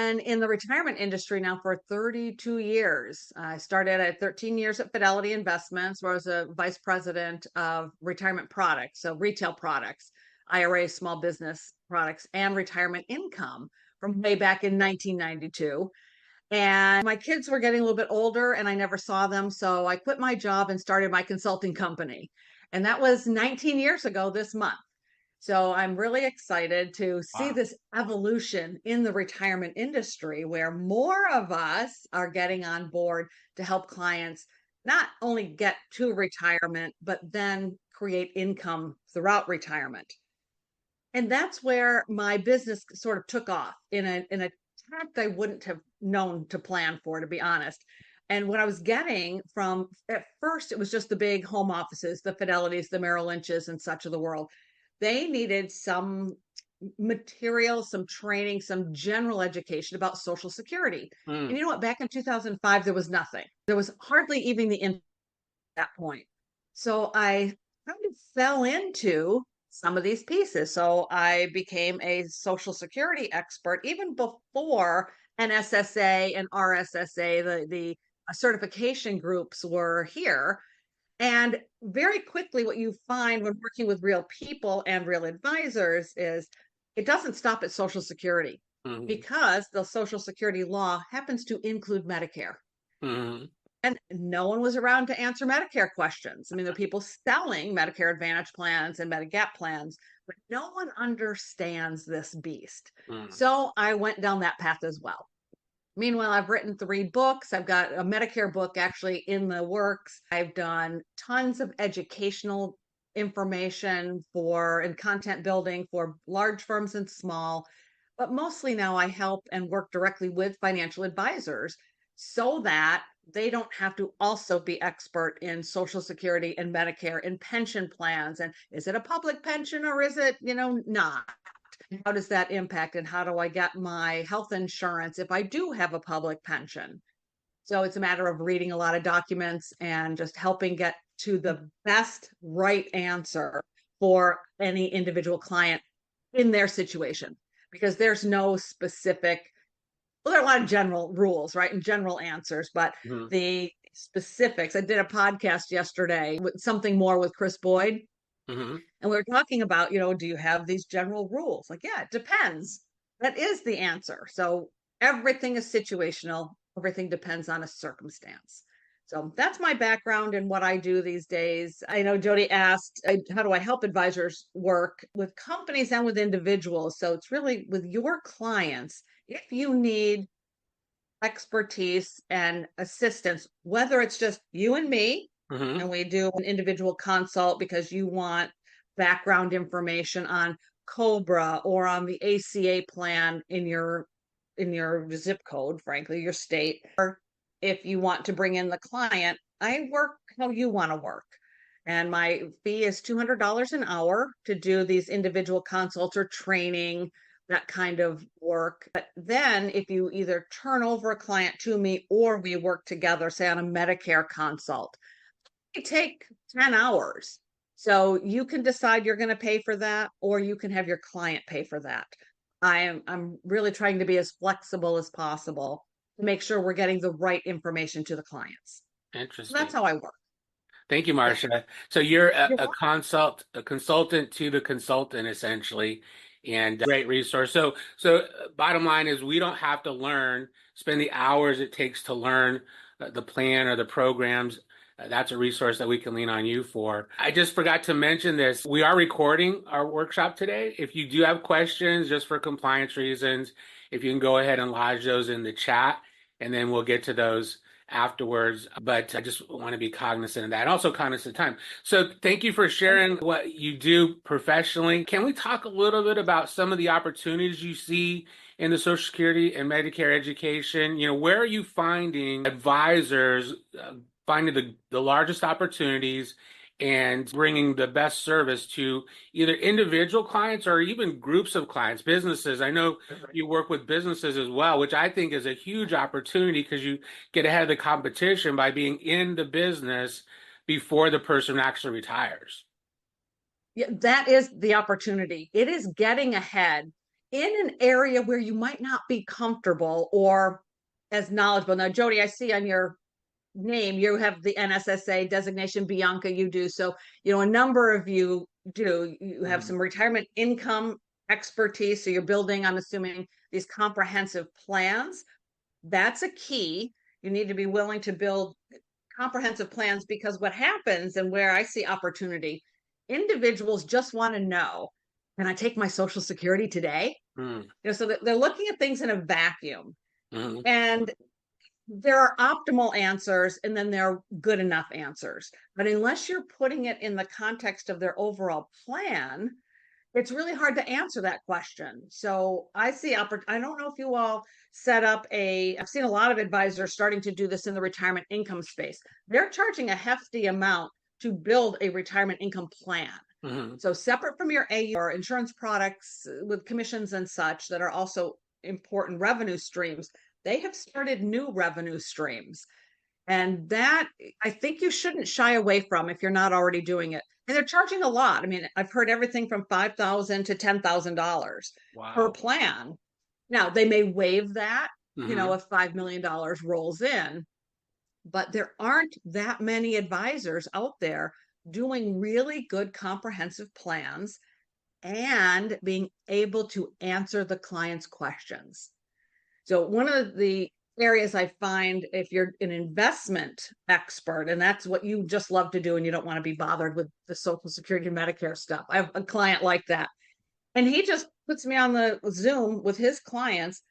been in the retirement industry now for 32 years. I started at 13 years at Fidelity Investments, where I was a vice president of retirement products, so retail products, IRA, small business products, and retirement income from way back in 1992. And my kids were getting a little bit older and I never saw them. So I quit my job and started my consulting company. And that was 19 years ago this month. So I'm really excited to see Wow. this evolution in the retirement industry where more of us are getting on board to help clients not only get to retirement, but then create income throughout retirement. And that's where my business sort of took off in a track I wouldn't have known to plan for, to be honest. And what I was getting from at first, it was just the big home offices, the Fidelities, the Merrill Lynches, and such of the world. They needed some material, some training, some general education about Social Security. And Mm. you know what? Back in 2005, there was nothing. There was hardly even the internet at that point. So I kind of fell into some of these pieces. So I became a Social Security expert even before NSSA and RSSA, the certification groups were here. And very quickly, what you find when working with real people and real advisors is it doesn't stop at Social Security Mhm. because the Social Security law happens to include Medicare. Mhm. And no one was around to answer Medicare questions. I mean, there are people selling Medicare Advantage plans and Medigap plans, but no one understands this beast. Mm. So I went down that path as well. Meanwhile, I've written 3 books. I've got a Medicare book actually in the works. I've done tons of educational information for and content building for large firms and small. But mostly now I help and work directly with financial advisors so that they don't have to also be expert in Social Security and Medicare and pension plans. And is it a public pension or is it, not? How does that impact and how do I get my health insurance if I do have a public pension? So it's a matter of reading a lot of documents and just helping get to the best right answer for any individual client in their situation because there's no specific, well, there are a lot of general rules, right? And general answers, but Mhm. the specifics. I did a podcast yesterday with something more with Chris Boyd. Mhm. And we were talking about, do you have these general rules? Like, yeah, it depends. That is the answer. So everything is situational. Everything depends on a circumstance. So that's my background and what I do these days. I know Jody asked, how do I help advisors work with companies and with individuals? So it's really with your clients. If you need expertise and assistance, whether it's just you and me, Mhm. and we do an individual consult because you want background information on Cobra or on the ACA plan in your zip code, frankly, your state. Or if you want to bring in the client, I work how you want to work. And my fee is $200 an hour to do these individual consults or training, that kind of work. But then if you either turn over a client to me or we work together, say on a Medicare consult, it take 10 hours. So you can decide you're going to pay for that or you can have your client pay for that. I'm really trying to be as flexible as possible to make sure we're getting the right information to the clients. So that's Interesting. how I work. Thank you, Yeah. Marcia. So you're You're a a consultant to the consultant, essentially, and great resource. So bottom line is we don't have to spend the hours it takes to learn the plan or the programs. That's a resource that we can lean on you for. I just forgot to mention this. We are recording our workshop today. If you do have questions, just for compliance reasons, if you can go ahead and lodge those in the chat, and then we'll get to those afterwards, but I just want to be cognizant of that and also cognizant of time. So thank you for sharing what you do professionally. Can we talk a little bit about some of the opportunities you see in the Social Security and Medicare education? Where are you finding advisors finding the largest opportunities and bringing the best service to either individual clients or even groups of clients, businesses? I know you work with businesses as well, which I think is a huge opportunity because you get ahead of the competition by being in the business before the person actually retires. Yeah, that is the opportunity. It is getting ahead in an area where you might not be comfortable or as knowledgeable. Now, Jody, I see on your name you have the NSSA designation. Bianca, you do. So, a number of you do. You have some retirement income expertise. So you're building, I'm assuming, these comprehensive plans. That's a key. You need to be willing to build comprehensive plans, because what happens, and where I see opportunity, individuals just want to know, can I take my Social Security today? So they're looking at things in a vacuum. And there are optimal answers, and then there are good enough answers. But unless you're putting it in the context of their overall plan, it's really hard to answer that question. So I see, I don't know if you all set up I've seen a lot of advisors starting to do this in the retirement income space. They're charging a hefty amount to build a retirement income plan. So separate from your AU or insurance products with commissions and such that are also important revenue streams, they have started new revenue streams. And that I think you shouldn't shy away from if you're not already doing it. And they're charging a lot. I mean, I've heard everything from $5,000 to $10,000 per plan. Now, they may waive that, if $5 million rolls in, but there aren't that many advisors out there doing really good comprehensive plans and being able to answer the client's questions. So one of the areas I find, if you're an investment expert, and that's what you just love to do, and you don't want to be bothered with the Social Security and Medicare stuff. I have a client like that, and he just puts me on the Zoom with his clients.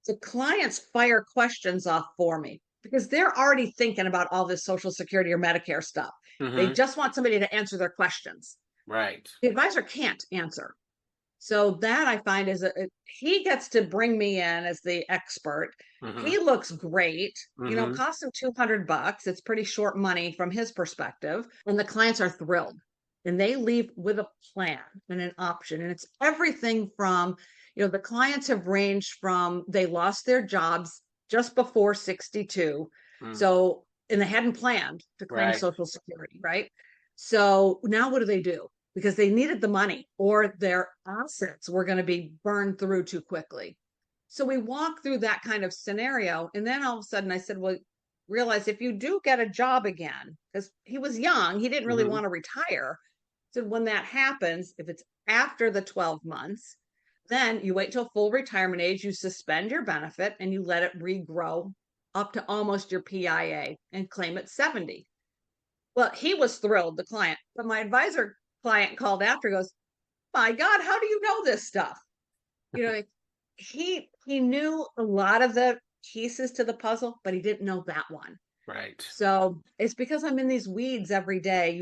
The clients fire questions off for me because they're already thinking about all this Social Security or Medicare stuff. They just want somebody to answer their questions. Right. The advisor can't answer. So that I find is he gets to bring me in as the expert. He looks great, costs him $200. It's pretty short money from his perspective. And the clients are thrilled, and they leave with a plan and an option. And it's everything from, the clients have ranged from, they lost their jobs just before 62. So, and they hadn't planned to claim Social Security, right? So now what do? Because they needed the money, or their assets were going to be burned through too quickly. So we walk through that kind of scenario. And then all of a sudden I said, well, realize if you do get a job again, because he was young, he didn't really want to retire. So when that happens, if it's after the 12 months, then you wait till full retirement age, you suspend your benefit, and you let it regrow up to almost your PIA and claim at 70. Well, he was thrilled, the client, but my advisor client called after, goes, my God, how do you know this stuff? He knew a lot of the pieces to the puzzle, but he didn't know that one. Right. So it's because I'm in these weeds every day.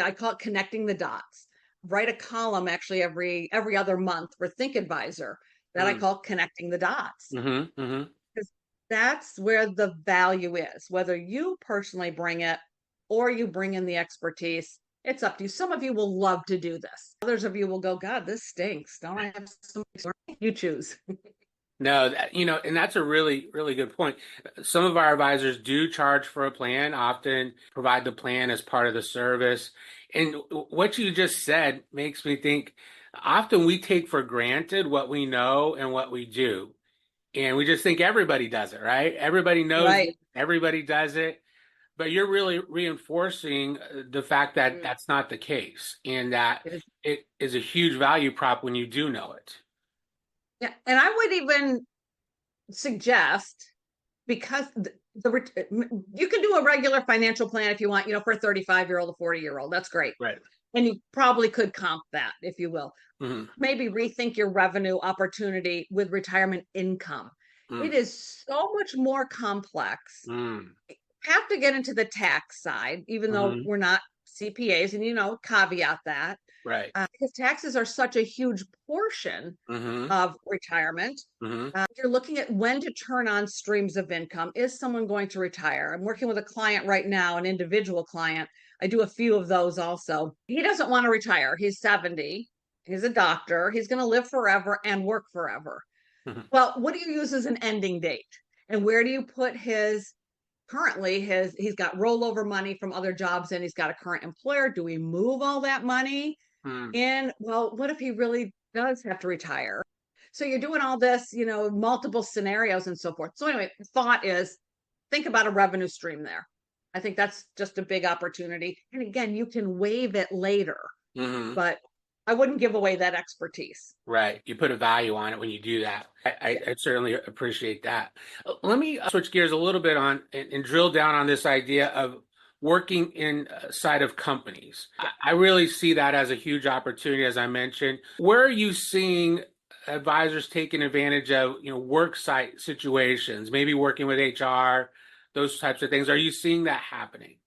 I call it connecting the dots. Write a column actually every other month for Think Advisor that I call connecting the dots. Because that's where the value is, whether you personally bring it or you bring in the expertise. It's up to you. Some of you will love to do this. Others of you will go, God, this stinks. Don't I have somebody? You choose. No, and that's a really, really good point. Some of our advisors do charge for a plan, often provide the plan as part of the service. And what you just said makes me think, often we take for granted what we know and what we do. And we just think everybody does it, right? Everybody knows it, everybody does it. But you're really reinforcing the fact that that's not the case, and that it is a huge value prop when you do know it. Yeah, and I would even suggest, because you can do a regular financial plan if you want, for a 35-year-old, a 40-year-old. That's great. Right. And you probably could comp that, if you will. Maybe rethink your revenue opportunity with retirement income. It is so much more complex. Have to get into the tax side, even though we're not CPAs, and caveat that. Right. Because taxes are such a huge portion of retirement. You're looking at when to turn on streams of income. Is someone going to retire? I'm working with a client right now, an individual client. I do a few of those also. He doesn't want to retire. He's 70. He's a doctor. He's going to live forever and work forever. Well, what do you use as an ending date? And where do you put his... Currently, he's got rollover money from other jobs, and he's got a current employer. Do we move all that money in? Well, what if he really does have to retire? So you're doing all this, multiple scenarios and so forth. So anyway, the thought is think about a revenue stream there. I think that's just a big opportunity. And again, you can waive it later, but I wouldn't give away that expertise. Right. You put a value on it when you do that. I certainly appreciate that. Let me switch gears a little bit on and drill down on this idea of working inside of companies. I really see that as a huge opportunity, as I mentioned. Where are you seeing advisors taking advantage of, work site situations, maybe working with HR, those types of things? Are you seeing that happening?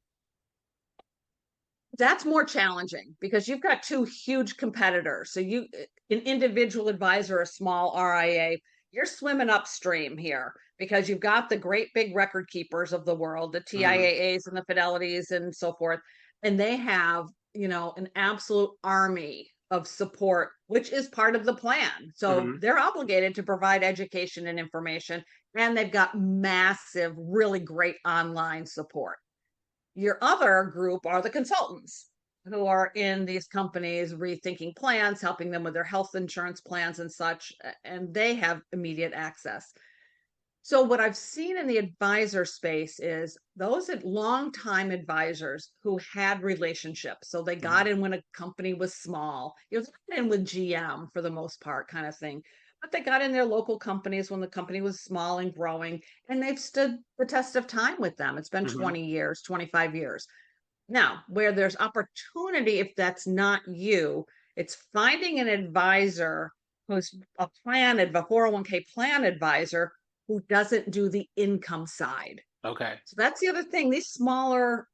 That's more challenging because you've got two huge competitors. So an individual advisor, a small RIA, you're swimming upstream here because you've got the great big record keepers of the world, the TIAAs and the Fidelities and so forth. And they have, an absolute army of support, which is part of the plan. So they're obligated to provide education and information, and they've got massive, really great online support. Your other group are the consultants who are in these companies rethinking plans, helping them with their health insurance plans and such, and they have immediate access. So what I've seen in the advisor space is those longtime advisors who had relationships. So they got in when a company was small. They got in with GM for the most part, kind of thing. But they got in their local companies when the company was small and growing, and they've stood the test of time with them. It's been 20 years, 25 years. Now, where there's opportunity, if that's not you, it's finding an advisor who's a 401k plan advisor who doesn't do the income side. Okay. So that's the other thing. These smaller,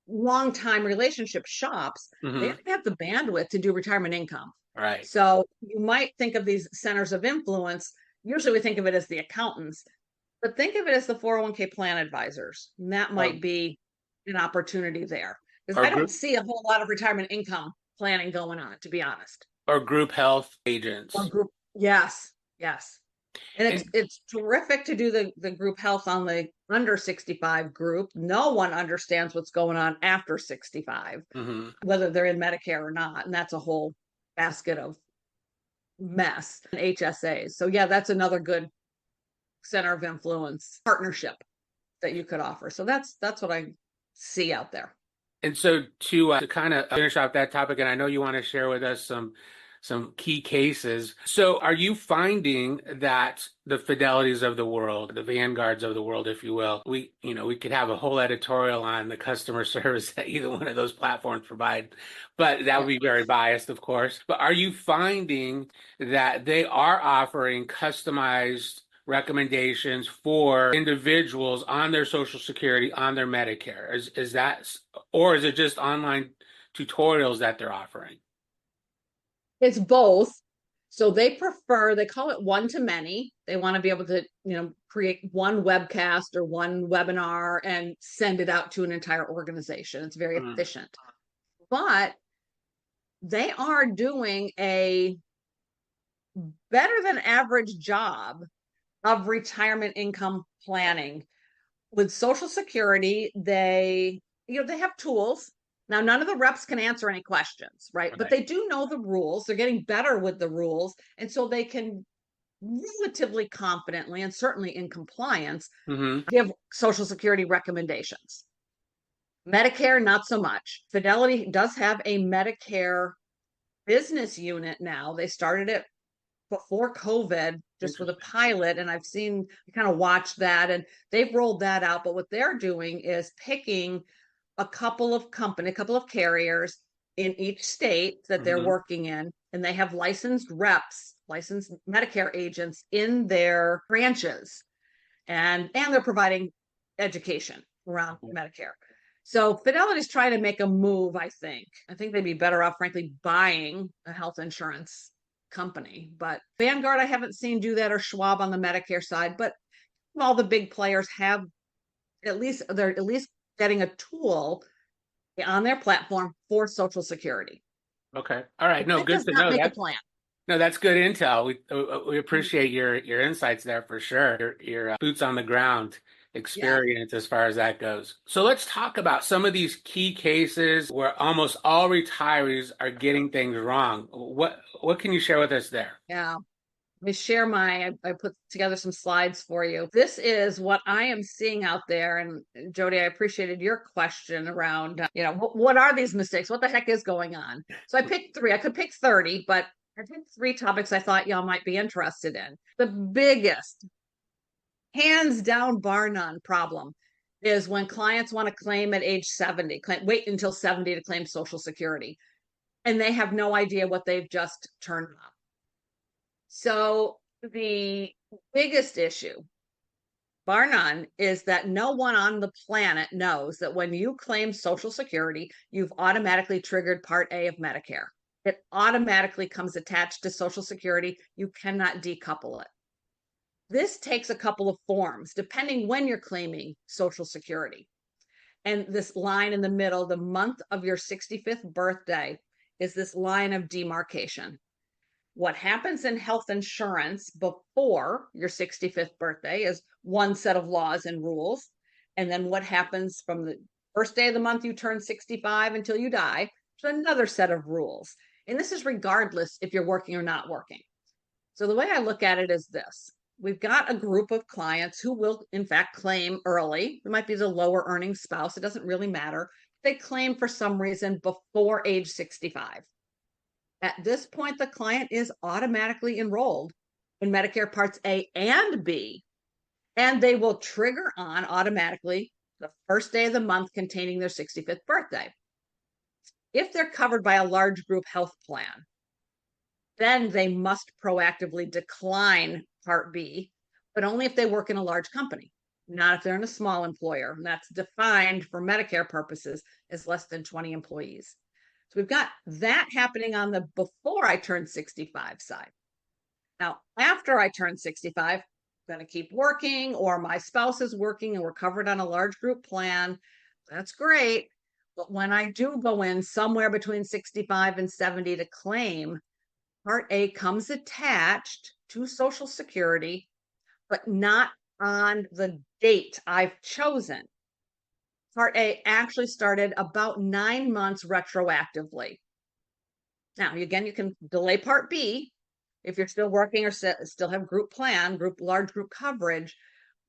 long-time relationship shops, they have the bandwidth to do retirement income. Right. So you might think of these centers of influence. Usually we think of it as the accountants, but think of it as the 401k plan advisors. And that might be an opportunity there. Because I don't see a whole lot of retirement income planning going on, to be honest. Or group health agents. Or group, yes. And it's terrific to do the group health on the under 65 group. No one understands what's going on after 65, whether they're in Medicare or not. And that's a whole basket of mess and HSAs. So yeah, that's another good center of influence partnership that you could offer. So that's what I see out there. And so to kind of finish off that topic, and I know you want to share with us some key cases. So are you finding that the Fidelities of the world, the Vanguards of the world, if you will, we could have a whole editorial on the customer service that either one of those platforms provide, but that would be very biased, of course. But are you finding that they are offering customized recommendations for individuals on their Social Security, on their Medicare? Is that, or is it just online tutorials that they're offering? It's both. So they call it one to many. They want to be able to, create one webcast or one webinar and send it out to an entire organization. It's very efficient. But they are doing a better than average job of retirement income planning. With Social Security, they have tools. Now, none of the reps can answer any questions, right? But they do know the rules. They're getting better with the rules. And so they can relatively confidently, and certainly in compliance, give Social Security recommendations. Medicare, not so much. Fidelity does have a Medicare business unit now. They started it before COVID, just with a pilot, and I've seen, kind of watched that, and they've rolled that out. But what they're doing is picking a couple of carriers in each state that they're working in, and they have licensed reps, licensed Medicare agents in their branches, and they're providing education around Medicare. So Fidelity's trying to make a move, I think. I think they'd be better off, frankly, buying a health insurance company. But Vanguard, I haven't seen do that, or Schwab on the Medicare side. But all the big players have they're at least getting a tool on their platform for Social Security. Okay. All right. No, good to know. No, that's good intel. We appreciate your insights there for sure. Your boots on the ground experience as far as that goes. So let's talk about some of these key cases where almost all retirees are getting things wrong. What can you share with us there? Yeah. me share I put together some slides for you. This is what I am seeing out there. And Jody, I appreciated your question around, what are these mistakes? What the heck is going on? So I picked 3. I could pick 30, but I picked 3 topics I thought y'all might be interested in. The biggest, hands down, bar none problem is when clients want to claim at age 70, wait until 70 to claim Social Security, and they have no idea what they've just turned on. So the biggest issue, bar none, is that no one on the planet knows that when you claim Social Security, you've automatically triggered Part A of Medicare. It automatically comes attached to Social Security. You cannot decouple it. This takes a couple of forms, depending when you're claiming Social Security. And this line in the middle, the month of your 65th birthday, is this line of demarcation. What happens in health insurance before your 65th birthday is one set of laws and rules. And then what happens from the first day of the month you turn 65 until you die is another set of rules. And this is regardless if you're working or not working. So the way I look at it is this. We've got a group of clients who will, in fact, claim early. It might be the lower earning spouse. It doesn't really matter. They claim for some reason before age 65. At this point, the client is automatically enrolled in Medicare Parts A and B, and they will trigger on automatically the first day of the month containing their 65th birthday. If they're covered by a large group health plan, then they must proactively decline Part B, but only if they work in a large company, not if they're in a small employer. And that's defined for Medicare purposes as less than 20 employees. So we've got that happening on the before I turn 65 side. Now, after I turn 65, I'm going to keep working, or my spouse is working and we're covered on a large group plan. That's great. But when I do go in somewhere between 65 and 70 to claim, Part A comes attached to Social Security, but not on the date I've chosen. Part A actually started about 9 months retroactively. Now, again, you can delay Part B if you're still working or still have large group coverage,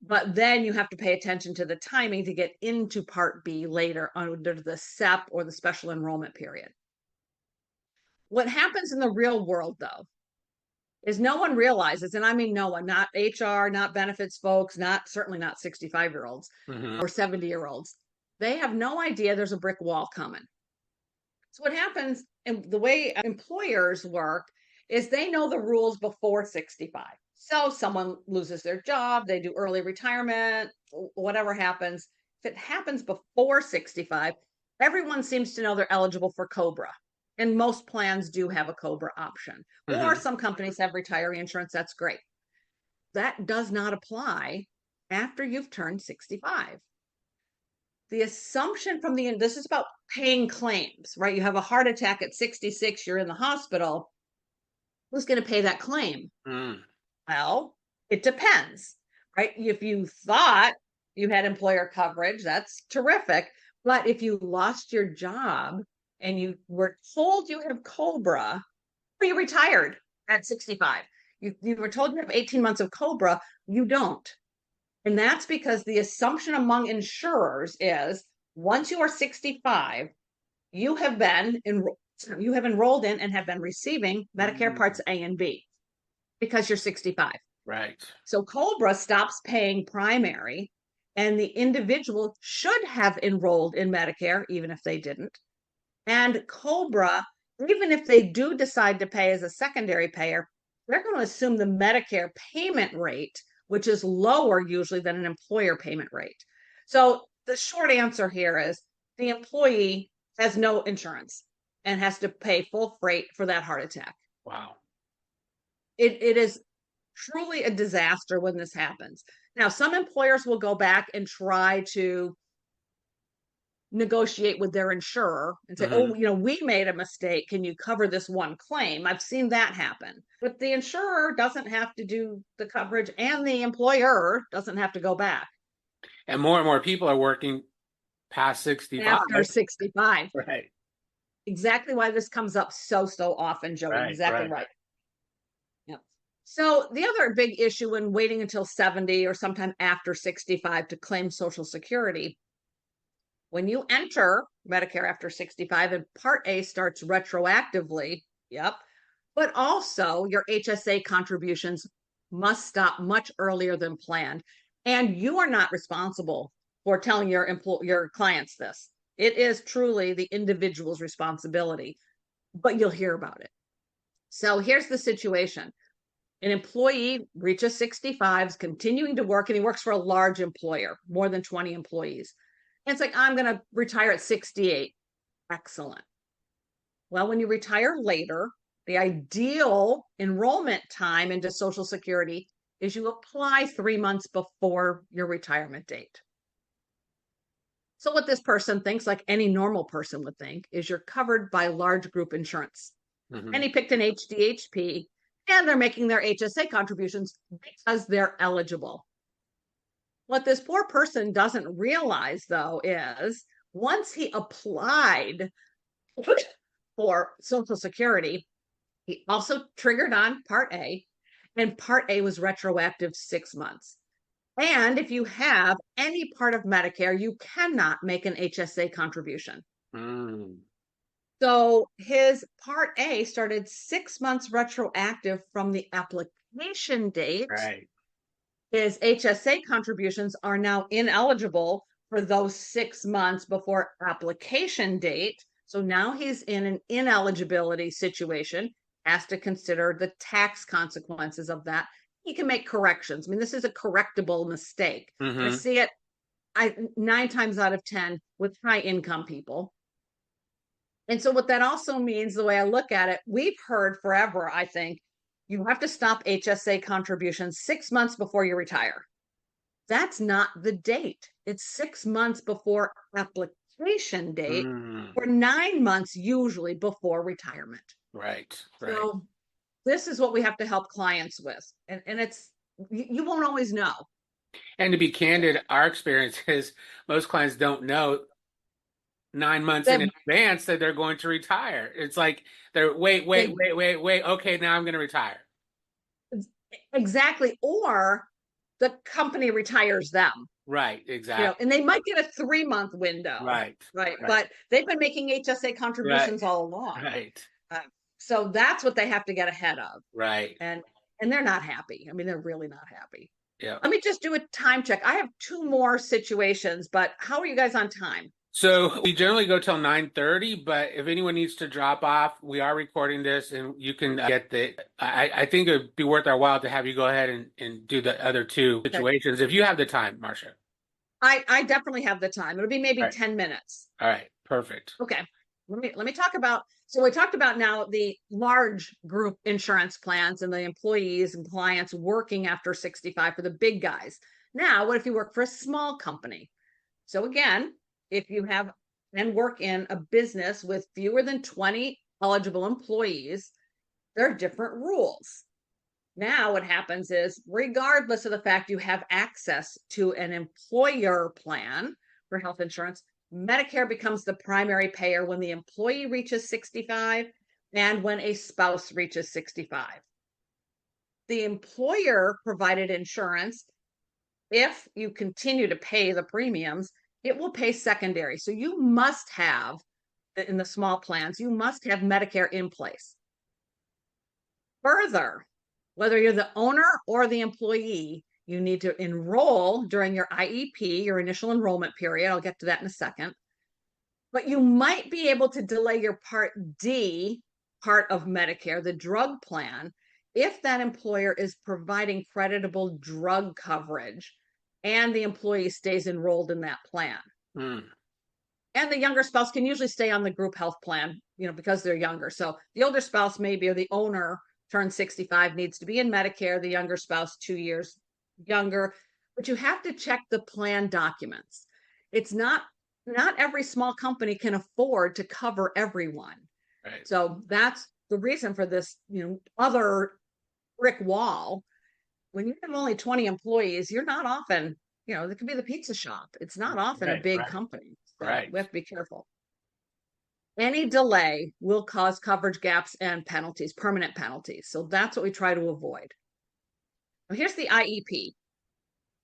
but then you have to pay attention to the timing to get into Part B later under the SEP or the special enrollment period. What happens in the real world, though, is no one realizes, and I mean no one, not HR, not benefits folks, certainly not 65-year-olds or 70-year-olds. They have no idea there's a brick wall coming. So what happens, and the way employers work, is they know the rules before 65. So someone loses their job, they do early retirement, whatever happens. If it happens before 65, everyone seems to know they're eligible for COBRA. And most plans do have a COBRA option. Or some companies have retiree insurance. That's great. That does not apply after you've turned 65. The assumption from this is about paying claims, right? You have a heart attack at 66, you're in the hospital. Who's going to pay that claim? Well, it depends, right? If you thought you had employer coverage, that's terrific. But if you lost your job and you were told you have COBRA, or you retired at 65, you were told you have 18 months of COBRA, you don't. And that's because the assumption among insurers is once you are 65, you have enrolled in and have been receiving Medicare Parts A and B because you're 65. Right. So COBRA stops paying primary, and the individual should have enrolled in Medicare, even if they didn't. And COBRA, even if they do decide to pay as a secondary payer, they're going to assume the Medicare payment rate, which is lower usually than an employer payment rate. So the short answer here is the employee has no insurance and has to pay full freight for that heart attack. Wow. It is truly a disaster when this happens. Now, some employers will go back and try to negotiate with their insurer and say, we made a mistake. Can you cover this one claim? I've seen that happen. But the insurer doesn't have to do the coverage, and the employer doesn't have to go back. And more people are working past 65. After 65. Right. Exactly why this comes up so often, Jody. Exactly right. Yep. So the other big issue when waiting until 70 or sometime after 65 to claim Social Security, when you enter Medicare after 65 and Part A starts retroactively, yep, but also your HSA contributions must stop much earlier than planned. And you are not responsible for telling your clients this. It is truly the individual's responsibility, but you'll hear about it. So here's the situation. An employee reaches 65, is continuing to work, and he works for a large employer, more than 20 employees. And it's like, I'm going to retire at 68. Excellent. Well, when you retire later, the ideal enrollment time into Social Security is you apply 3 months before your retirement date. So what this person thinks, like any normal person would think, is you're covered by large group insurance. And he picked an HDHP, and they're making their HSA contributions because they're eligible. What this poor person doesn't realize, though, is once he applied for Social Security, he also triggered on Part A, and Part A was retroactive 6 months. And if you have any part of Medicare, you cannot make an HSA contribution. So his Part A started 6 months retroactive from the application date. Right. His HSA contributions are now ineligible for those 6 months before application date. So now he's in an ineligibility situation, has to consider the tax consequences of that. He can make corrections. I mean, this is a correctable mistake. I see it 9 times out of 10 with high income people. And so what that also means, the way I look at it, we've heard forever, I think, you have to stop HSA contributions 6 months before you retire. That's not the date. It's 6 months before application date, or 9 months usually before retirement. Right. So this is what we have to help clients with. And it's, you won't always know. And to be candid, our experience is most clients don't know 9 months in advance that they're going to retire. It's like they're wait. Okay, now I'm going to retire. Exactly. Or the company retires them. Right, exactly. And they might get a 3-month window. Right. But they've been making HSA contributions all along. Right. So that's what they have to get ahead of. Right. And they're not happy. I mean, they're really not happy. Yeah. Let me just do a time check. I have 2 more situations, but how are you guys on time? So we generally go till 9:30, but if anyone needs to drop off, we are recording this and you can get I think it'd be worth our while to have you go ahead and do the other 2 situations if you have the time, Marcia. I definitely have the time. It'll be maybe 10 minutes. All right, perfect. Okay. Let me talk about, so we talked about now the large group insurance plans and the employees and clients working after 65 for the big guys. Now, what if you work for a small company? So again, if you have and work in a business with fewer than 20 eligible employees, there are different rules. Now what happens is, regardless of the fact you have access to an employer plan for health insurance, Medicare becomes the primary payer when the employee reaches 65 and when a spouse reaches 65. The employer provided insurance, if you continue to pay the premiums, it will pay secondary. So you must have, in the small plans, you must have Medicare in place. Further, whether you're the owner or the employee, you need to enroll during your IEP, your initial enrollment period. I'll get to that in a second. But you might be able to delay your Part D, part of Medicare, the drug plan, if that employer is providing creditable drug coverage and the employee stays enrolled in that plan. And the younger spouse can usually stay on the group health plan, because they're younger. So the older spouse maybe, or the owner turns 65, needs to be in Medicare, the younger spouse 2 years younger, but you have to check the plan documents. It's not every small company can afford to cover everyone. Right. So that's the reason for this, other brick wall. When you have only 20 employees, you're not often, it could be the pizza shop. It's not often a big company. So we have to be careful. Any delay will cause coverage gaps and penalties, permanent penalties. So that's what we try to avoid. Well, here's the IEP.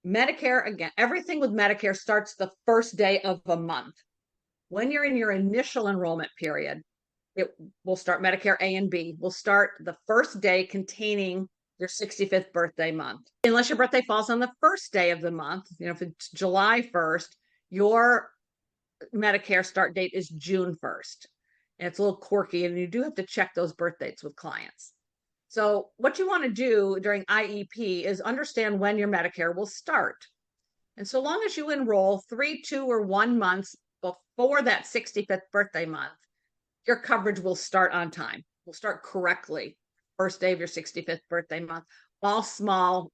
Medicare, again, everything with Medicare starts the first day of a month. When you're in your initial enrollment period, it will start Medicare A and B, will start the first day containing your 65th birthday month. Unless your birthday falls on the first day of the month, if it's July 1st, your Medicare start date is June 1st. And it's a little quirky, and you do have to check those birth dates with clients. So what you want to do during IEP is understand when your Medicare will start. And so long as you enroll 3, 2, or 1 months before that 65th birthday month, your coverage will start on time. Will start correctly. First day of your 65th birthday month. All small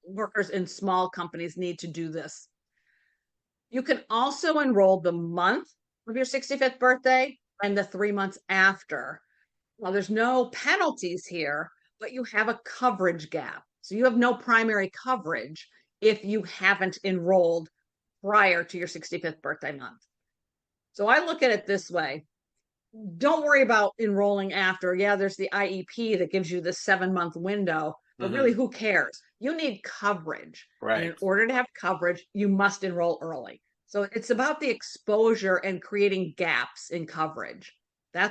workers in small companies need to do this. You can also enroll the month of your 65th birthday and the 3 months after. Well, there's no penalties here, but you have a coverage gap. So you have no primary coverage if you haven't enrolled prior to your 65th birthday month. So I look at it this way. Don't worry about enrolling after. Yeah, there's the IEP that gives you the 7-month window, but really, who cares? You need coverage. Right. And in order to have coverage, you must enroll early. So it's about the exposure and creating gaps in coverage.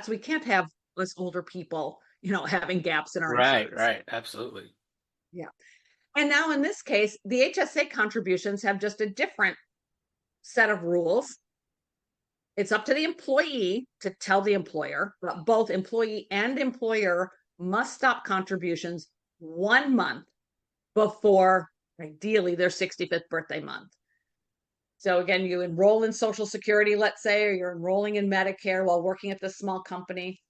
We can't have us older people, having gaps in our insurance. Right. Absolutely. Yeah. And now in this case, the HSA contributions have just a different set of rules. It's up to the employee to tell the employer, but both employee and employer must stop contributions 1 month before, ideally, their 65th birthday month. So again, you enroll in Social Security, let's say, or you're enrolling in Medicare while working at this small company.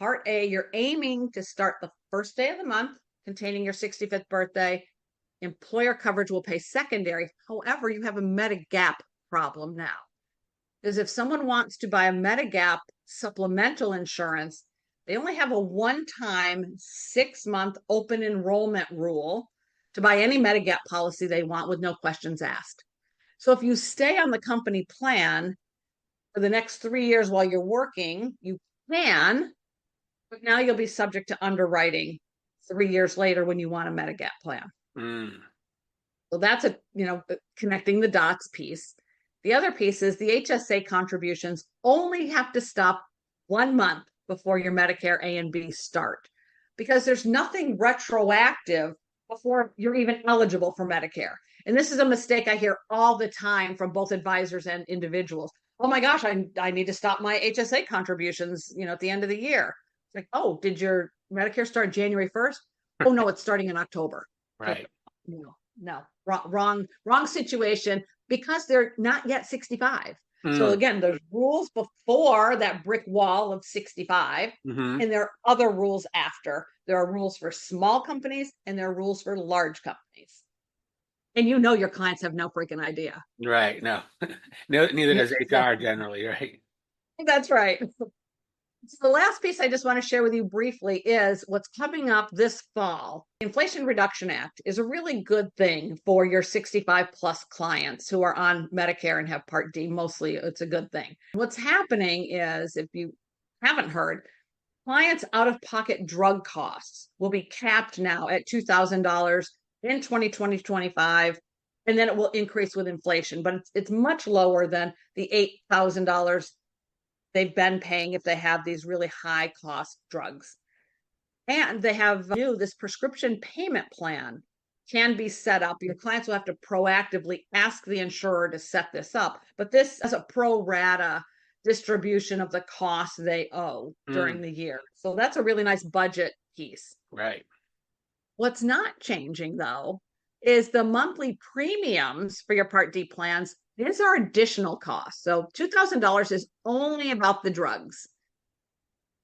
Part A, you're aiming to start the first day of the month containing your 65th birthday. Employer coverage will pay secondary. However, you have a Medigap problem now. Because if someone wants to buy a Medigap supplemental insurance, they only have a one-time 6-month open enrollment rule to buy any Medigap policy they want with no questions asked. So if you stay on the company plan for the next 3 years while you're working, you can, but now you'll be subject to underwriting 3 years later when you want a Medigap plan. So that's connecting the dots piece. The other piece is the HSA contributions only have to stop 1 month before your Medicare A and B start, because there's nothing retroactive before you're even eligible for Medicare. And this is a mistake I hear all the time from both advisors and individuals. Oh my gosh, I need to stop my HSA contributions, at the end of the year. It's like, oh, did your Medicare start January 1st? Oh no, it's starting in October. Right. No, wrong situation, because they're not yet 65. So again, there's rules before that brick wall of 65, and there are other rules after. There are rules for small companies and there are rules for large companies. And your clients have no freaking idea. Right. No, neither does HR generally, right? That's right. So the last piece I just want to share with you briefly is what's coming up this fall. The Inflation Reduction Act is a really good thing for your 65 plus clients who are on Medicare and have Part D. Mostly it's a good thing. What's happening is, if you haven't heard, clients' out-of-pocket drug costs will be capped now at $2,000 in 2020-25, and then it will increase with inflation, but it's much lower than the $8,000 they've been paying if they have these really high cost drugs. And they have this prescription payment plan can be set up. Your clients will have to proactively ask the insurer to set this up, but this is a pro rata distribution of the costs they owe during the year. So that's a really nice budget piece. Right. What's not changing, though, is the monthly premiums for your Part D plans. These are additional costs. So $2,000 is only about the drugs.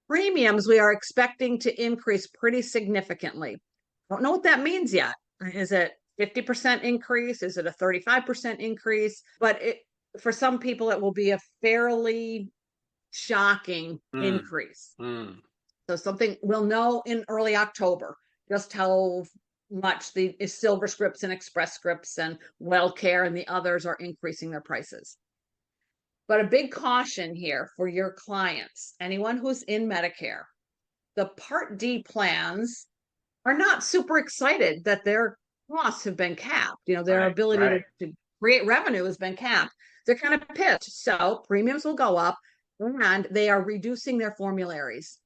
Premiums we are expecting to increase pretty significantly. Don't know what that means yet. Is it 50% increase? Is it a 35% increase? But for some people, it will be a fairly shocking increase. So something we'll know in early October, just how much the Silver Scripts and Express Scripts and WellCare and the others are increasing their prices. But a big caution here for your clients, anyone who's in Medicare, the Part D plans are not super excited that they're costs have been capped. Their Right, ability right. to create revenue has been capped. They're kind of pissed. So premiums will go up and they are reducing their formularies.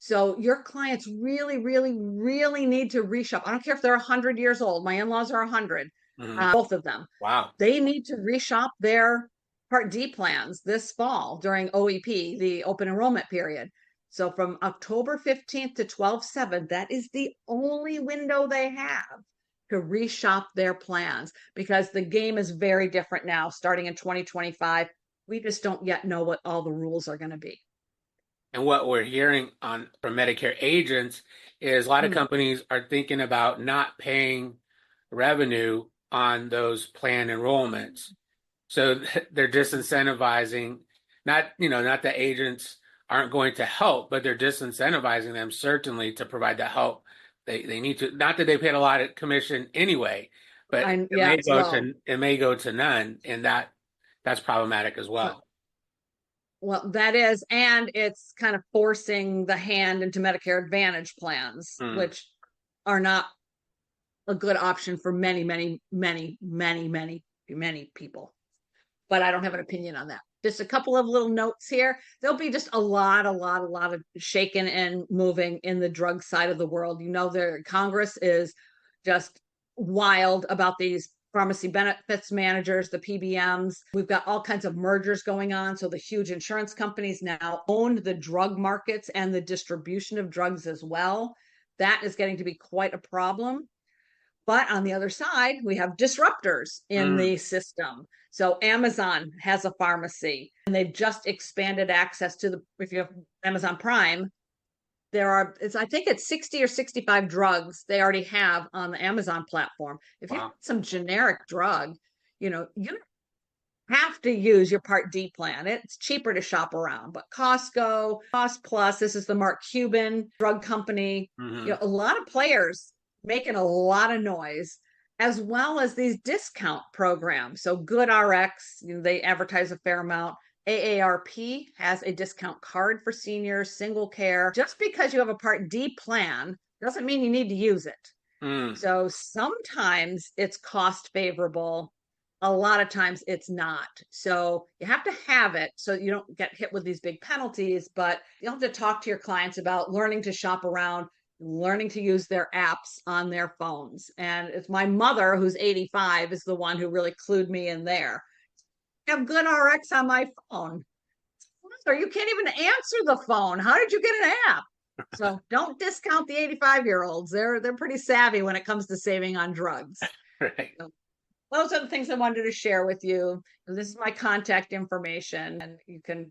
So your clients really, really, really need to reshop. I don't care if they're 100 years old. My in-laws are 100, Mhm. both of them. Wow. They need to reshop their Part D plans this fall during OEP, the open enrollment period. So from October 15th to 12/7, that is the only window they have to reshop their plans because the game is very different now starting in 2025. We just don't yet know what all the rules are going to be. And what we're hearing on from Medicare agents is a lot of Hmm. companies are thinking about not paying revenue on those plan enrollments. So they're disincentivizing, not that agents aren't going to help, but they're disincentivizing them certainly to provide the help. They need to, not that they paid a lot of commission anyway, but Yeah, it's low. it may go to none, and that's problematic as well. Well, that is, and it's kind of forcing the hand into Medicare Advantage plans, Mm. which are not a good option for many, many, many, many, many, many people. But I don't have an opinion on that. Just a couple of little notes here. There'll be just a lot of shaking and moving in the drug side of the world. Their Congress is just wild about these pharmacy benefits managers, the PBMs. We've got all kinds of mergers going on. So the huge insurance companies now own the drug markets and the distribution of drugs as well. That is getting to be quite a problem. But on the other side, we have disruptors in Mm. the system. So Amazon has a pharmacy and they've just expanded access to if you have Amazon Prime, I think it's 60 or 65 drugs they already have on the Amazon platform. If you have Wow. some generic drug, you have to use your Part D plan. It's cheaper to shop around, but Costco, Cost Plus, this is the Mark Cuban drug company. Hmm. A lot of players making a lot of noise, as well as these discount programs. So Good RX, they advertise a fair amount. AARP has a discount card for seniors, single care. Just because you have a Part D plan doesn't mean you need to use it. Mm. So sometimes it's cost favorable. A lot of times it's not. So you have to have it so you don't get hit with these big penalties, but you have to talk to your clients about learning to shop around, learning to use their apps on their phones. And it's my mother, who's 85, is the one who really clued me in there. I have Good RX on my phone. Or you can't even answer the phone. How did you get an app? So don't discount the 85-year-olds. They're pretty savvy when it comes to saving on drugs. Right. So those are the things I wanted to share with you. This is my contact information, and you can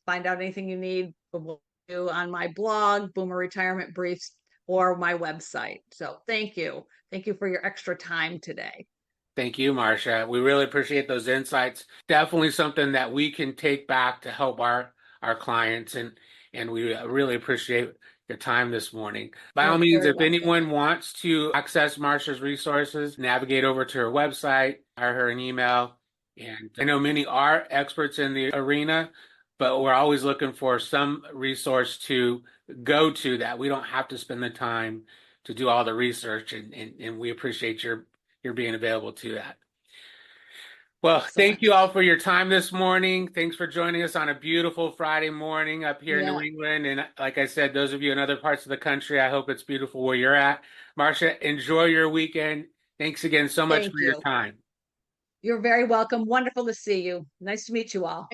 find out anything you need on my blog, Boomer Retirement Briefs, or my website. So thank you. Thank you for your extra time today. Thank you, Marcia. We really appreciate those insights. Definitely something that we can take back to help our clients, and we really appreciate your time this morning. By all You're means, very if welcome. anyone wants to access Marcia's resources, navigate over to her website, or her an email. And I know many are experts in the arena, but we're always looking for some resource to go to that we don't have to spend the time to do all the research, and we appreciate your being available to that. Well, thank Excellent. you all for your time this morning. Thanks for joining us on a beautiful Friday morning up here in Yeah. New England. And like I said, those of you in other parts of the country, I hope it's beautiful where you're at. Marcia, enjoy your weekend. Thanks again so much Thank for your you. time. You're very welcome. Wonderful to see you. Nice to meet you all.